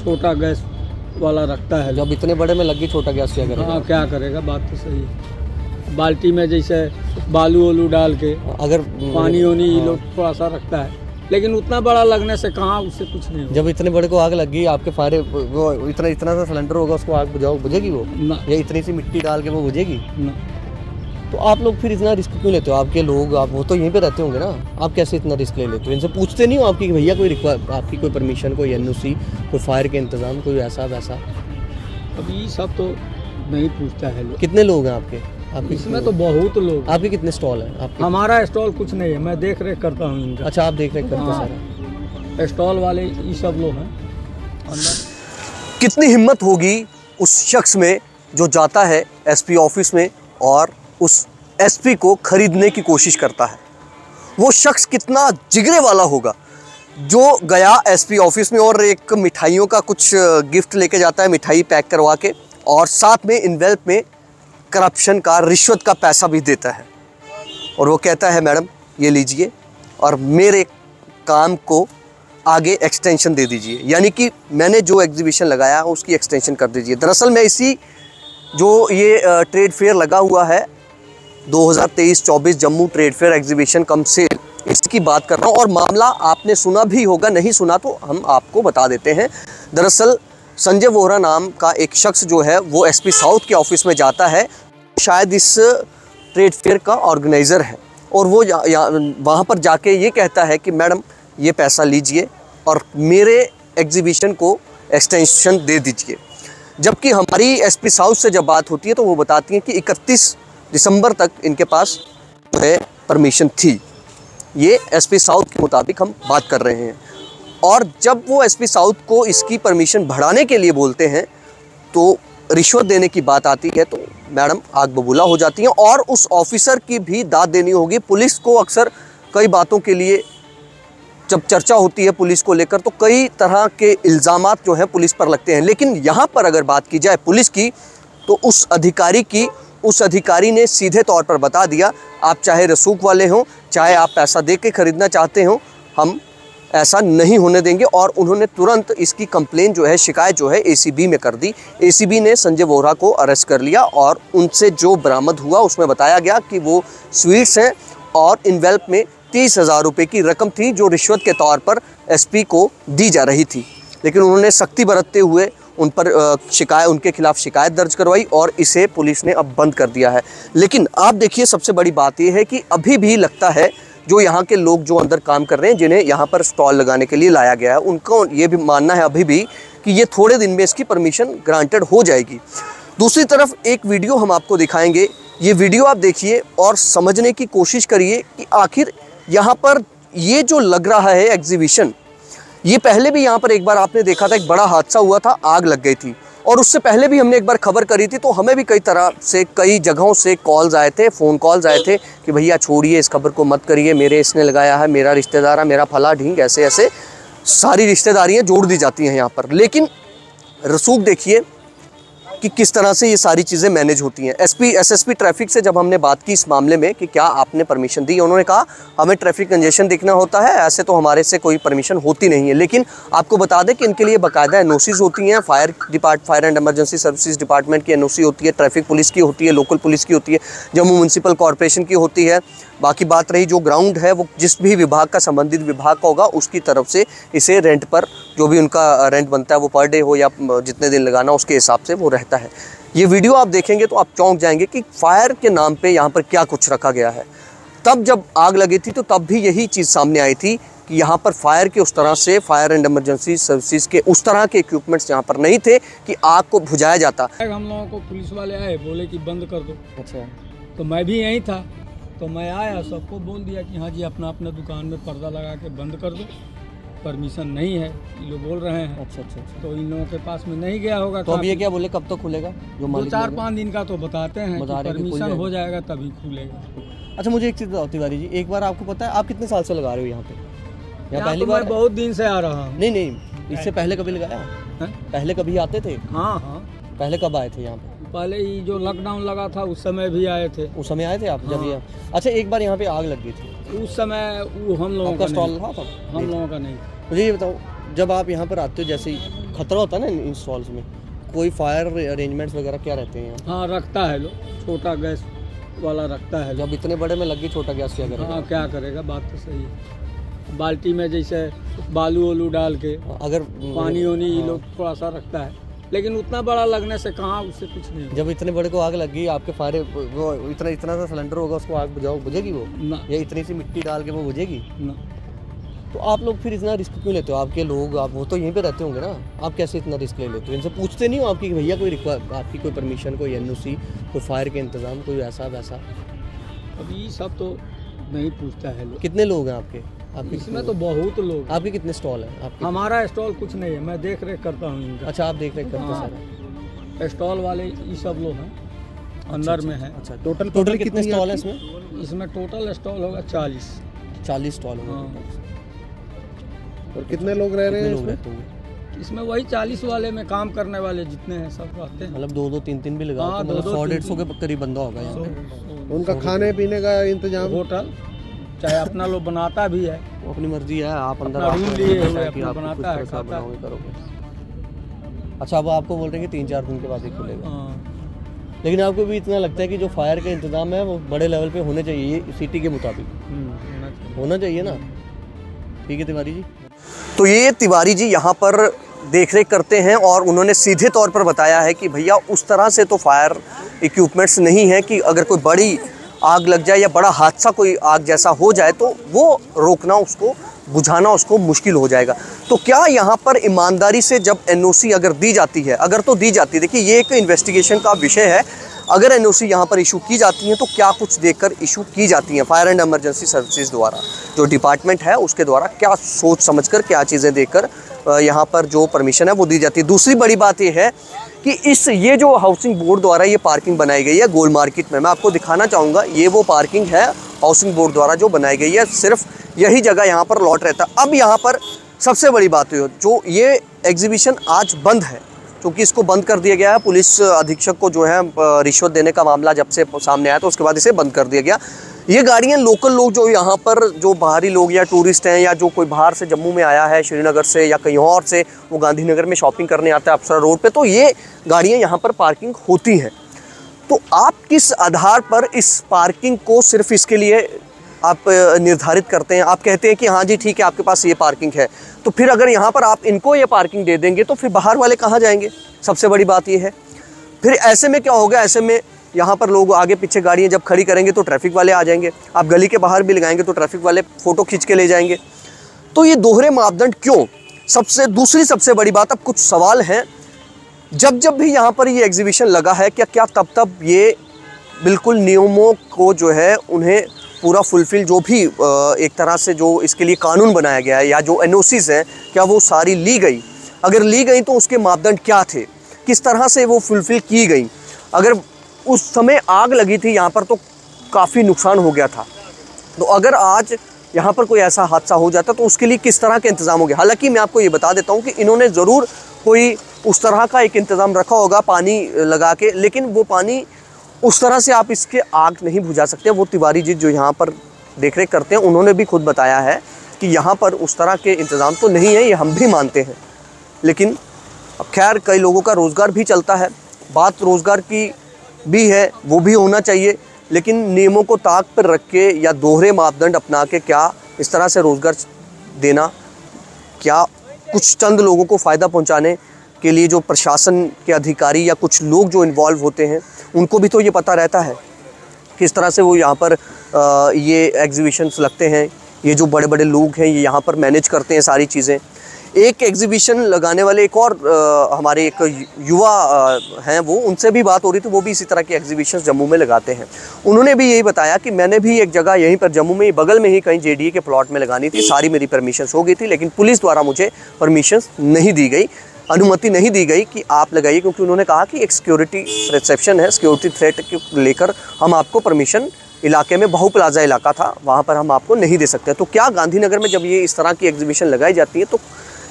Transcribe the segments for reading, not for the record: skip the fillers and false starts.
छोटा गैस वाला रखता है। जब इतने बड़े में लग गई, छोटा गैस क्या करेगा? हाँ, क्या करेगा, बात तो सही है। बाल्टी में जैसे बालू वालू डाल के अगर पानी वानी लोग थोड़ा सा रखता है, लेकिन उतना बड़ा लगने से कहाँ, उससे कुछ नहीं होगा। जब इतने बड़े को आग लग गई, आपके फायर वो इतना सा सिलेंडर होगा, उसको आग बुझेगी वो ना, या इतनी सी मिट्टी डाल के वो बुझेगी ना। तो आप लोग फिर इतना रिस्क क्यों लेते हो? आपके लोग, आप वो तो यहीं पे रहते होंगे ना, आप कैसे इतना रिस्क ले लेते हो? इनसे पूछते नहीं हो आपकी कि भैया कोई आपकी कोई परमिशन, कोई एनओसी, कोई फायर के इंतजाम, कोई ऐसा वैसा? अभी सब तो नहीं पूछता है लोग। कितने लोग हैं आपके? इसमें तो बहुत लोग। आपके कितने स्टॉल हैं आपके? हमारा स्टॉल कुछ नहीं है, मैं देख रेख करता हूँ इनका। अच्छा, आप देख रेख करते हैं सारा? स्टॉल वाले ये सब लोग हैं अंदर। कितनी हिम्मत होगी उस शख्स में जो जाता है एसपी ऑफिस में और उस एसपी को खरीदने की कोशिश करता है। वो शख्स कितना जिगरे वाला होगा जो गया एसपी ऑफिस में और एक मिठाइयों का कुछ गिफ्ट लेके जाता है, मिठाई पैक करवा के, और साथ में इनवेल्प में करप्शन का, रिश्वत का पैसा भी देता है। और वो कहता है मैडम ये लीजिए और मेरे काम को आगे एक्सटेंशन दे दीजिए, यानी कि मैंने जो एग्जीबिशन लगाया है उसकी एक्सटेंशन कर दीजिए। दरअसल मैं इसी जो ये ट्रेड फेयर लगा हुआ है 2023-24 Jammu trade fair exhibition cum sale, इसकी बात कर रहा हूँ। और मामला आपने सुना भी होगा, नहीं सुना तो हम आपको बता देते हैं। दरअसल संजय वोहरा नाम का एक शख्स जो है वो एसपी साउथ के ऑफिस में जाता है, शायद इस ट्रेड फेयर का ऑर्गेनाइज़र है, और वो वहाँ पर जाके ये कहता है कि मैडम ये पैसा लीजिए और मेरे एग्जीबिशन को एक्सटेंशन दे दीजिए। जबकि हमारी एसपी साउथ से जब बात होती है तो वो बताती हैं कि 31 दिसंबर तक इनके पास जो है परमिशन थी। ये एसपी साउथ के मुताबिक हम बात कर रहे हैं। और जब वो एसपी साउथ को इसकी परमिशन बढ़ाने के लिए बोलते हैं तो रिश्वत देने की बात आती है तो मैडम आग बबूला हो जाती हैं। और उस ऑफिसर की भी दाद देनी होगी। पुलिस को अक्सर कई बातों के लिए जब चर्चा होती है पुलिस को लेकर तो कई तरह के इल्ज़ामात जो हैं पुलिस पर लगते हैं, लेकिन यहाँ पर अगर बात की जाए पुलिस की तो उस अधिकारी ने सीधे तौर पर बता दिया, आप चाहे रसूख वाले हों, चाहे आप पैसा दे के ख़रीदना चाहते हो, हम ऐसा नहीं होने देंगे। और उन्होंने तुरंत इसकी कंप्लेन जो है, शिकायत जो है एसीबी में कर दी। एसीबी ने संजय वोहरा को अरेस्ट कर लिया और उनसे जो बरामद हुआ उसमें बताया गया कि वो स्वीट्स हैं और इनवेल्प में 30,000 रुपये की रकम थी जो रिश्वत के तौर पर एसपी को दी जा रही थी। लेकिन उन्होंने सख्ती बरतते हुए उन पर उनके खिलाफ शिकायत दर्ज करवाई और इसे पुलिस ने अब बंद कर दिया है। लेकिन आप देखिए, सबसे बड़ी बात यह है कि अभी भी लगता है जो यहाँ के लोग जो अंदर काम कर रहे हैं, जिन्हें यहाँ पर स्टॉल लगाने के लिए लाया गया है, उनको ये भी मानना है अभी भी कि ये थोड़े दिन में इसकी परमिशन ग्रांटेड हो जाएगी। दूसरी तरफ एक वीडियो हम आपको दिखाएंगे, ये वीडियो आप देखिए और समझने की कोशिश करिए कि आखिर यहाँ पर ये जो लग रहा है एग्जीबिशन, ये पहले भी यहाँ पर एक बार आपने देखा था, एक बड़ा हादसा हुआ था, आग लग गई थी। और उससे पहले भी हमने एक बार खबर करी थी तो हमें भी कई तरह से, कई जगहों से कॉल्स आए थे, फ़ोन कॉल्स आए थे कि भैया छोड़िए इस खबर को, मत करिए, मेरे इसने लगाया है, मेरा रिश्तेदार है, मेरा फला ढींग, ऐसे ऐसे सारी रिश्तेदारियाँ जोड़ दी जाती हैं यहाँ पर। लेकिन रसूख देखिए कि किस तरह से ये सारी चीज़ें मैनेज होती हैं। एसएसपी ट्रैफिक से जब हमने बात की इस मामले में कि क्या आपने परमिशन दी, उन्होंने कहा हमें ट्रैफिक कंजेशन देखना होता है, ऐसे तो हमारे से कोई परमिशन होती नहीं है। लेकिन आपको बता दें कि इनके लिए बाकायदा एनओसीज होती हैं, fire and emergency services department की एनओसी होती है, ट्रैफिक पुलिस की होती है, लोकल पुलिस की होती है, जम्मू म्यूनसिपल कॉरपोरेशन की होती है। बाकी बात रही जो ग्राउंड है वो जिस भी विभाग का, संबंधित विभाग का होगा, उसकी तरफ से इसे रेंट पर, जो भी उनका रेंट बनता है वो पर डे हो या जितने दिन लगाना उसके हिसाब से वो रहता है। ये वीडियो आप देखेंगे तो आप चौंक जाएंगे कि फायर के नाम पे यहाँ पर क्या कुछ रखा गया है। तब जब आग लगी थी तो तब भी यही चीज़ सामने आई थी कि यहाँ पर फायर के उस तरह से, फायर एंड इमरजेंसी सर्विसेज के उस तरह के इक्विपमेंट्स यहाँ पर नहीं थे कि आग को बुझाया जाता। हम लोगों को पुलिस वाले आए, बोले कि बंद कर दो। अच्छा, तो मैं भी यहीं था, तो मैं आया, सबको बोल दिया कि हाँ जी अपना अपना दुकान में पर्दा लगा के बंद कर दो, परमिशन नहीं है, ये लोग बोल रहे हैं। अच्छा। तो इन लोगों के पास में नहीं गया होगा। तो अब ये क्या बोले, कब तक खुलेगा? जो 4-5 दिन का तो बताते हैं कि परमिशन हो जाएगा तभी खुलेगा। अच्छा, मुझे एक चीज़ बताओ तिवारी जी, एक बार आपको पता है आप कितने साल से लगा रहे हो यहाँ पे? यहाँ पहली बार? बहुत दिन से आ रहा हूँ। नहीं, इससे पहले कभी लगाया? पहले कभी आते थे? हाँ। पहले कब आए थे यहाँ पे? पहले ही जो लॉकडाउन लगा था उस समय भी आए थे। उस समय आए थे आप? जब ये अच्छा, एक बार यहाँ पे आग लग गई थी उस समय वो हम लोगों का स्टॉल था, हम लोगों का नहीं। मुझे ये बताओ, जब आप यहाँ पर आते हो, जैसे ही खतरा होता है ना इन स्टॉल्स में, कोई फायर अरेंजमेंट्स वगैरह क्या रहते हैं? हाँ रखता है लोग, छोटा गैस वाला रखता है। जब इतने बड़े में लगी छोटा गैस क्या करेगा? हाँ क्या करेगा, बात तो सही है। बाल्टी में जैसे बालू वालू डाल के अगर पानी वानी ये लोग थोड़ा सा रखता है, लेकिन उतना बड़ा लगने से कहाँ, उससे कुछ नहीं होगा। जब इतने बड़े को आग लगी आपके फायर, वो इतना सा सिलेंडर होगा, उसको आग बुझेगी वो ना, या इतनी सी मिट्टी डाल के वो बुझेगी ना। तो आप लोग फिर इतना रिस्क क्यों लेते हो? आपके लोग, आप वो तो यहीं पे रहते होंगे ना, आप कैसे इतना रिस्क ले लेते हो? इनसे पूछते नहीं हो आपकी कि भैया कोई आपकी कोई परमिशन, कोई एनओसी, कोई फायर के इंतजाम, कोई ऐसा वैसा? अभी सब तो नहीं पूछता है लोग। कितने लोग हैं आपके? इसमें तो बहुत लोग। आपके कितने स्टॉल हैं? आपके? हमारा स्टॉल कुछ नहीं है, मैं देख रेख करता हूँ इनका। अच्छा, आप देख रेख करते हाँ, सारा? स्टॉल वाले ये सब लोग हैं, अंदर में है। अच्छा, टोटल कितने स्टॉल है इसमें? इसमें टोटल स्टॉल होगा 40 स्टॉल होंगे। हाँ। और कितने लोग रह रहे हैं लोग रहते इसमें? इसमें वही 40 वाले में काम करने वाले जितने हैं सब रहते हैं। मतलब 2-2 3-3 भी लगा, हाँ, तो मतलब 100-150 के 300 करीब बंदा होगा यहाँ पे। उनका खाने पीने का इंतजाम? होटल चाहे अपना लोग बनाता भी है, वो अपनी मर्जी है, आप अंदर अपना रूम लिए हुए कि अपना आप बनाता है, खाता है। बनाओगे करोगे। अच्छा, अब आपको बोल रहे हैं कि 3-4 दिन के बाद ही खुलेगा, हाँ। लेकिन आपको भी इतना लगता है कि जो फायर का इंतजाम है वो बड़े लेवल पे होने चाहिए, सिटी के मुताबिक होना चाहिए ना? ठीक है तिवारी जी। तो ये तिवारी जी यहाँ पर देखरेख करते हैं और उन्होंने सीधे तौर पर बताया है कि भैया उस तरह से तो फायर इक्विपमेंट्स नहीं है कि अगर कोई बड़ी आग लग जाए या बड़ा हादसा कोई आग जैसा हो जाए तो वो रोकना, उसको बुझाना उसको मुश्किल हो जाएगा। तो क्या यहाँ पर ईमानदारी से जब एनओसी अगर दी जाती है, अगर तो दी जाती है, देखिए ये एक इन्वेस्टिगेशन का विषय है, अगर एनओसी यहाँ पर इशू की जाती है तो क्या कुछ देखकर इशू की जाती हैं फायर एंड इमरजेंसी सर्विसेज द्वारा, जो डिपार्टमेंट है उसके द्वारा क्या सोच समझकर क्या चीज़ें देखकर यहाँ पर जो परमिशन है वो दी जाती है। दूसरी बड़ी बात ये है कि ये जो हाउसिंग बोर्ड द्वारा ये पार्किंग बनाई गई है गोल मार्केट में, मैं आपको दिखाना चाहूँगा, ये वो पार्किंग है हाउसिंग बोर्ड द्वारा जो बनाई गई है, सिर्फ यही जगह यहाँ पर लॉट रहता है। अब यहाँ पर सबसे बड़ी बात है, जो ये एग्जीबिशन आज बंद है, क्योंकि इसको बंद कर दिया गया है, पुलिस अधीक्षक को जो है रिश्वत देने का मामला जब से सामने आया तो उसके बाद इसे बंद कर दिया गया। ये गाड़ियाँ लोकल लोग जो यहाँ पर जो बाहरी लोग या टूरिस्ट हैं या जो कोई बाहर से जम्मू में आया है, श्रीनगर से या कहीं और से, वो गांधीनगर में शॉपिंग करने आता है अफसर रोड पे, तो ये गाड़ियाँ यहाँ पर पार्किंग होती हैं। तो आप किस आधार पर इस पार्किंग को सिर्फ इसके लिए आप निर्धारित करते हैं? आप कहते हैं कि हाँ जी ठीक है आपके पास ये पार्किंग है, तो फिर अगर यहाँ पर आप इनको ये पार्किंग दे देंगे तो फिर बाहर वाले कहाँ जाएंगे? सबसे बड़ी बात ये है। फिर ऐसे में क्या होगा, ऐसे में यहाँ पर लोग आगे पीछे गाड़ियाँ जब खड़ी करेंगे तो ट्रैफिक वाले आ जाएंगे, आप गली के बाहर भी लगाएंगे तो ट्रैफिक वाले फ़ोटो खींच के ले जाएंगे। तो ये दोहरे मापदंड क्यों? दूसरी सबसे बड़ी बात, अब कुछ सवाल हैं, जब भी यहाँ पर ये एग्जीबिशन लगा है क्या तब ये बिल्कुल नियमों को जो है उन्हें पूरा फुलफिल, जो भी एक तरह से जो इसके लिए कानून बनाया गया है या जो एनओसीज हैं, क्या वो सारी ली गई? अगर ली गई तो उसके मापदंड क्या थे, किस तरह से वो फुलफिल की गई? अगर उस समय आग लगी थी यहाँ पर तो काफ़ी नुकसान हो गया था, तो अगर आज यहाँ पर कोई ऐसा हादसा हो जाता तो उसके लिए किस तरह के इंतज़ाम हो गया? हालांकि मैं आपको ये बता देता हूँ कि इन्होंने ज़रूर कोई उस तरह का एक इंतज़ाम रखा होगा पानी लगा के, लेकिन वो पानी उस तरह से आप इसके आग नहीं बुझा सकते। वो तिवारी जी जो यहाँ पर देखरेख करते हैं उन्होंने भी खुद बताया है कि यहाँ पर उस तरह के इंतज़ाम तो नहीं है, ये हम भी मानते हैं, लेकिन अब खैर कई लोगों का रोज़गार भी चलता है, बात रोज़गार की भी है, वो भी होना चाहिए, लेकिन नियमों को ताक पर रख के या दोहरे मापदंड अपना के क्या इस तरह से रोज़गार देना, क्या कुछ चंद लोगों को फ़ायदा पहुंचाने के लिए जो प्रशासन के अधिकारी या कुछ लोग जो इन्वॉल्व होते हैं उनको भी तो ये पता रहता है किस तरह से वो यहाँ पर ये एग्जीबिशंस लगते हैं, ये जो बड़े बड़े लोग हैं ये यहाँ पर मैनेज करते हैं सारी चीज़ें। एक एग्जीबिशन लगाने वाले एक और हमारे एक युवा हैं, वो उनसे भी बात हो रही थी, वो भी इसी तरह की एग्जीबिशन जम्मू में लगाते हैं। उन्होंने भी यही बताया कि मैंने भी एक जगह यहीं पर जम्मू में बगल में ही कहीं जेडीए के प्लॉट में लगानी थी, सारी मेरी परमिशंस हो गई थी, लेकिन पुलिस द्वारा मुझे परमिशंस नहीं दी गई, अनुमति नहीं दी गई कि आप लगाइए, क्योंकि उन्होंने कहा कि एक सिक्योरिटी रिसेप्शन है, सिक्योरिटी थ्रेट को लेकर हम आपको परमिशन, इलाके में बहु प्लाजा इलाका था वहाँ पर हम आपको नहीं दे सकते। तो क्या गांधीनगर में जब ये इस तरह की एग्जीबिशन लगाई जाती है तो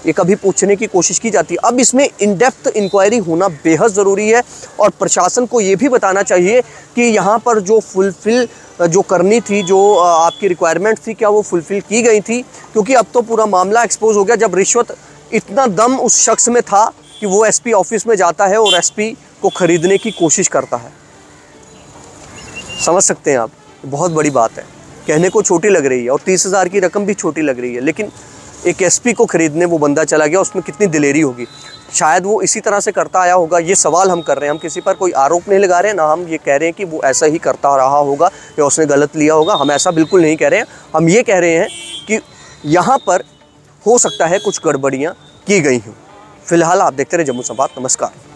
ये कभी पूछने की कोशिश की जाती है? अब इसमें इन डेप्थ इंक्वायरी होना बेहद ज़रूरी है और प्रशासन को ये भी बताना चाहिए कि यहाँ पर जो फुलफिल जो करनी थी, जो आपकी रिक्वायरमेंट थी, क्या वो फुलफिल की गई थी? क्योंकि अब तो पूरा मामला एक्सपोज हो गया, जब रिश्वत इतना दम उस शख्स में था कि वो एसपी ऑफिस में जाता है और एसपी को खरीदने की कोशिश करता है। समझ सकते हैं आप, बहुत बड़ी बात है। कहने को छोटी लग रही है और 30,000 की रकम भी छोटी लग रही है, लेकिन एक एसपी को खरीदने वो बंदा चला गया, उसमें कितनी दिलेरी होगी। शायद वो इसी तरह से करता आया होगा। ये सवाल हम कर रहे हैं, हम किसी पर कोई आरोप नहीं लगा रहे हैं, ना हम ये कह रहे हैं कि वो ऐसा ही करता रहा होगा या उसने गलत लिया होगा। हम ऐसा बिल्कुल नहीं कह रहे हैं। हम ये कह रहे हैं कि यहाँ पर हो सकता है कुछ गड़बड़ियाँ की गई हों। फिलहाल आप देखते रहे जम्मू संवाद। नमस्कार।